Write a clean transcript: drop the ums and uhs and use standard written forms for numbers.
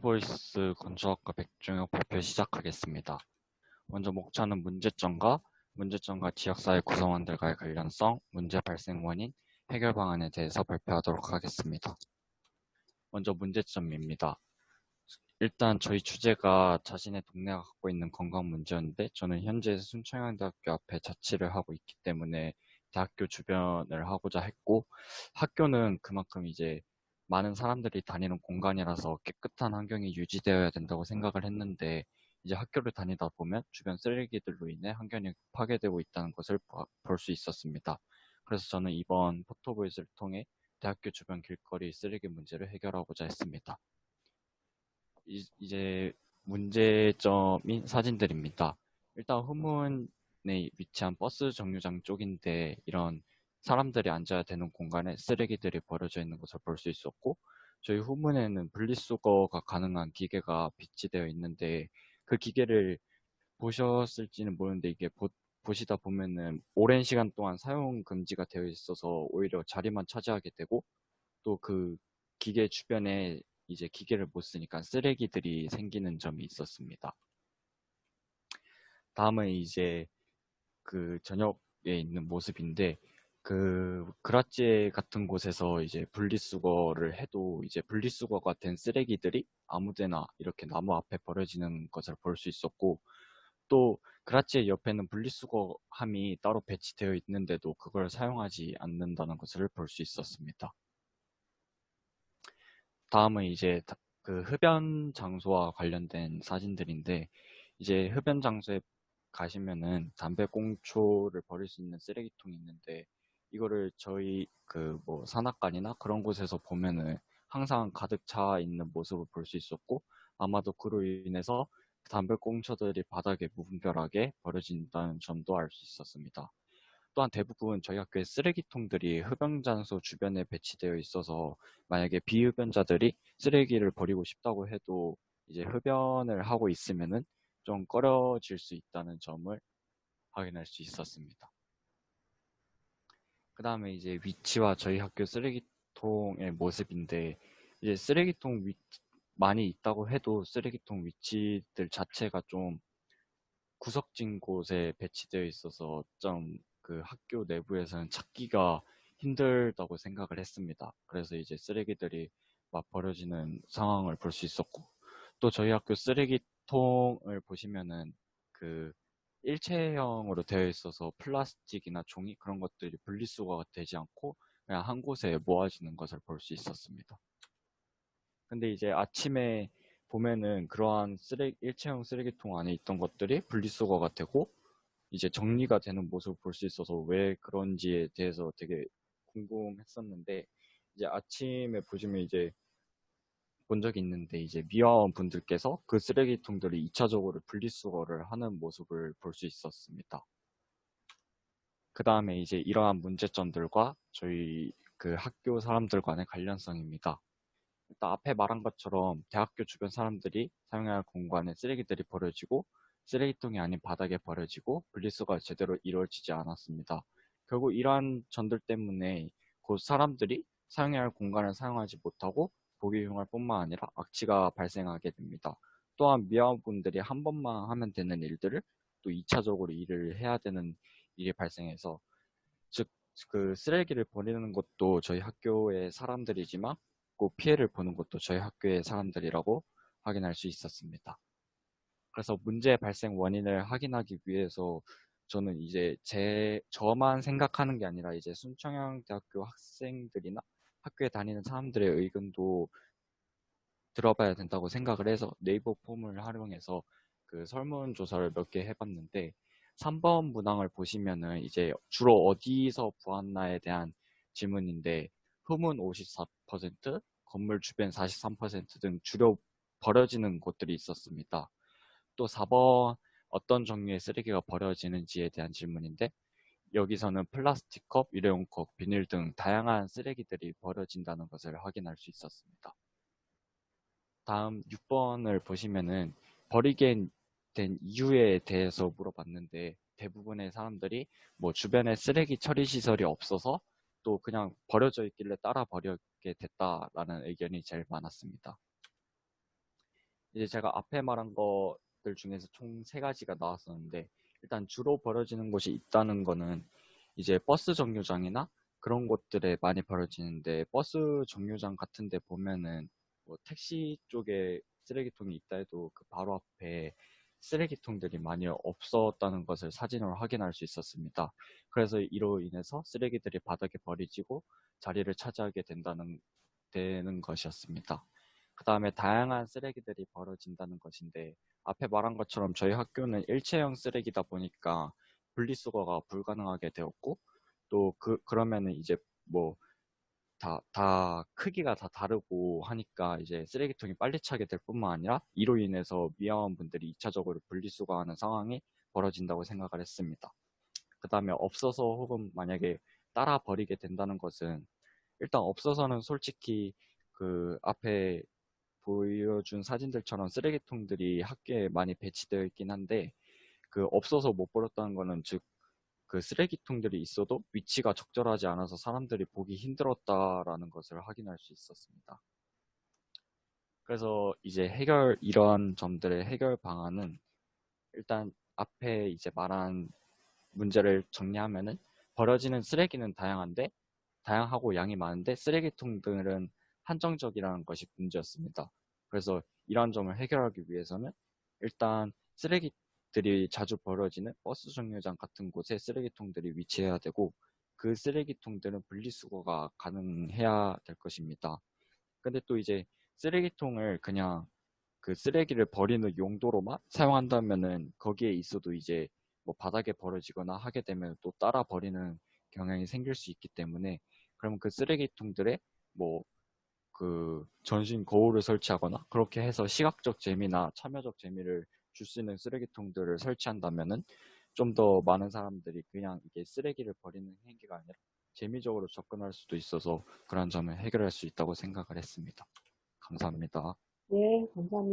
보이스 건축학과 백종혁 발표 시작하겠습니다. 먼저 목차는 문제점과 지역사회 구성원들과의 관련성, 문제 발생 원인, 해결 방안에 대해서 발표하도록 하겠습니다. 먼저 문제점입니다. 일단 저희 주제가 자신의 동네가 갖고 있는 건강 문제였는데 저는 현재 순천향대학교 앞에 자취를 하고 있기 때문에 대학교 주변을 하고자 했고, 학교는 그만큼 이제 많은 사람들이 다니는 공간이라서 깨끗한 환경이 유지되어야 된다고 생각을 했는데, 이제 학교를 다니다 보면 주변 쓰레기들로 인해 환경이 파괴되고 있다는 것을 볼 수 있었습니다. 그래서 저는 이번 포토보이스를 통해 대학교 주변 길거리 쓰레기 문제를 해결하고자 했습니다. 이제 문제점인 사진들입니다. 일단 후문에 위치한 버스 정류장 쪽인데, 이런 사람들이 앉아야 되는 공간에 쓰레기들이 버려져 있는 것을 볼 수 있었고, 저희 후문에는 분리수거가 가능한 기계가 비치되어 있는데, 그 기계를 보셨을지는 모르는데, 이게 보시다 보면은 오랜 시간 동안 사용 금지가 되어 있어서 오히려 자리만 차지하게 되고, 또 그 기계 주변에 이제 기계를 못 쓰니까 쓰레기들이 생기는 점이 있었습니다. 다음은 이제 그 저녁에 있는 모습인데, 그 그라지에 같은 곳에서 이제 분리수거를 해도 이제 분리수거가 된 쓰레기들이 아무데나 이렇게 나무 앞에 버려지는 것을 볼 수 있었고, 또 그라지에 옆에는 분리수거함이 따로 배치되어 있는데도 그걸 사용하지 않는다는 것을 볼 수 있었습니다. 다음은 이제 그 흡연 장소와 관련된 사진들인데, 이제 흡연 장소에 가시면은 담배꽁초를 버릴 수 있는 쓰레기통이 있는데, 이거를 저희 그 뭐 산악관이나 그런 곳에서 보면은 항상 가득 차 있는 모습을 볼 수 있었고, 아마도 그로 인해서 담배꽁초들이 바닥에 무분별하게 버려진다는 점도 알 수 있었습니다. 또한 대부분 저희 학교의 쓰레기통들이 흡연장소 주변에 배치되어 있어서, 만약에 비흡연자들이 쓰레기를 버리고 싶다고 해도 이제 흡연을 하고 있으면은 좀 꺼려질 수 있다는 점을 확인할 수 있었습니다. 그 다음에 이제 위치와 저희 학교 쓰레기통의 모습인데, 이제 쓰레기통 많이 있다고 해도 쓰레기통 위치들 자체가 좀 구석진 곳에 배치되어 있어서 좀 그 학교 내부에서는 찾기가 힘들다고 생각을 했습니다. 그래서 이제 쓰레기들이 막 버려지는 상황을 볼 수 있었고, 또 저희 학교 쓰레기통을 보시면은 그 일체형으로 되어 있어서 플라스틱이나 종이 그런 것들이 분리수거가 되지 않고 그냥 한 곳에 모아지는 것을 볼 수 있었습니다. 근데 이제 아침에 보면은 그러한 일체형 쓰레기통 안에 있던 것들이 분리수거가 되고 이제 정리가 되는 모습을 볼 수 있어서 왜 그런지에 대해서 되게 궁금했었는데, 이제 아침에 보시면 이제 본 적이 있는데, 이제 미화원 분들께서 그 쓰레기통들을 2차적으로 분리수거를 하는 모습을 볼 수 있었습니다. 그 다음에 이제 이러한 문제점들과 저희 그 학교 사람들 간의 관련성입니다. 일단 앞에 말한 것처럼 대학교 주변 사람들이 사용할 공간에 쓰레기들이 버려지고, 쓰레기통이 아닌 바닥에 버려지고 분리수거가 제대로 이루어지지 않았습니다. 결국 이러한 점들 때문에 그 사람들이 사용해야 할 공간을 사용하지 못하고 보기 흉할 뿐만 아니라 악취가 발생하게 됩니다. 또한 미화분들이 한 번만 하면 되는 일들을 또 2차적으로 일을 해야 되는 일이 발생해서, 즉 그 쓰레기를 버리는 것도 저희 학교의 사람들이지만 꼭 피해를 보는 것도 저희 학교의 사람들이라고 확인할 수 있었습니다. 그래서 문제 발생 원인을 확인하기 위해서 저는 이제 저만 생각하는 게 아니라 이제 순천향대학교 학생들이나 학교에 다니는 사람들의 의견도 들어봐야 된다고 생각을 해서 네이버 폼을 활용해서 그 설문조사를 몇 개 해봤는데, 3번 문항을 보시면은 이제 주로 어디서 보았나에 대한 질문인데, 흠은 54%, 건물 주변 43%등 주로 버려지는 곳들이 있었습니다. 또 4번 어떤 종류의 쓰레기가 버려지는지에 대한 질문인데, 여기서는 플라스틱 컵, 일회용 컵, 비닐 등 다양한 쓰레기들이 버려진다는 것을 확인할 수 있었습니다. 다음 6번을 보시면은 버리게 된 이유에 대해서 물어봤는데, 대부분의 사람들이 뭐 주변에 쓰레기 처리 시설이 없어서 또 그냥 버려져 있길래 따라 버리게 됐다라는 의견이 제일 많았습니다. 이제 제가 앞에 말한 것들 중에서 총 세 가지가 나왔었는데, 일단 주로 벌어지는 곳이 있다는 거는 이제 버스 정류장이나 그런 곳들에 많이 벌어지는데, 버스 정류장 같은 데 보면은 뭐 택시 쪽에 쓰레기통이 있다 해도 그 바로 앞에 쓰레기통들이 많이 없었다는 것을 사진으로 확인할 수 있었습니다. 그래서 이로 인해서 쓰레기들이 바닥에 버려지고 자리를 차지하게 되는 것이었습니다. 그 다음에 다양한 쓰레기들이 벌어진다는 것인데, 앞에 말한 것처럼 저희 학교는 일체형 쓰레기다 보니까 분리수거가 불가능하게 되었고, 또 그러면은 이제 뭐 다 크기가 다 다르고 하니까 이제 쓰레기통이 빨리 차게 될 뿐만 아니라 이로 인해서 미화원분들이 2차적으로 분리수거하는 상황이 벌어진다고 생각을 했습니다. 그 다음에 없어서 혹은 만약에 따라 버리게 된다는 것은, 일단 없어서는 솔직히 그 앞에 보여준 사진들처럼 쓰레기통들이 학교에 많이 배치되어 있긴 한데, 그 없어서 못 버렸다는 거는, 즉 그 쓰레기통들이 있어도 위치가 적절하지 않아서 사람들이 보기 힘들었다라는 것을 확인할 수 있었습니다. 그래서 이제 이런 점들의 해결 방안은, 일단 앞에 이제 말한 문제를 정리하면은, 버려지는 쓰레기는 다양하고 양이 많은데 쓰레기통들은 한정적이라는 것이 문제였습니다. 그래서 이러한 점을 해결하기 위해서는, 일단 쓰레기들이 자주 버려지는 버스 정류장 같은 곳에 쓰레기통들이 위치해야 되고, 그 쓰레기통들은 분리수거가 가능해야 될 것입니다. 근데 또 이제 쓰레기통을 그냥 그 쓰레기를 버리는 용도로만 사용한다면은, 거기에 있어도 이제 뭐 바닥에 버려지거나 하게 되면 또 따라 버리는 경향이 생길 수 있기 때문에, 그러면 그 쓰레기통들에 뭐 그 전신 거울을 설치하거나 그렇게 해서 시각적 재미나 참여적 재미를 줄 수 있는 쓰레기통들을 설치한다면은, 좀 더 많은 사람들이 그냥 이게 쓰레기를 버리는 행위가 아니라 재미적으로 접근할 수도 있어서 그런 점을 해결할 수 있다고 생각을 했습니다. 감사합니다. 네, 감사합니다.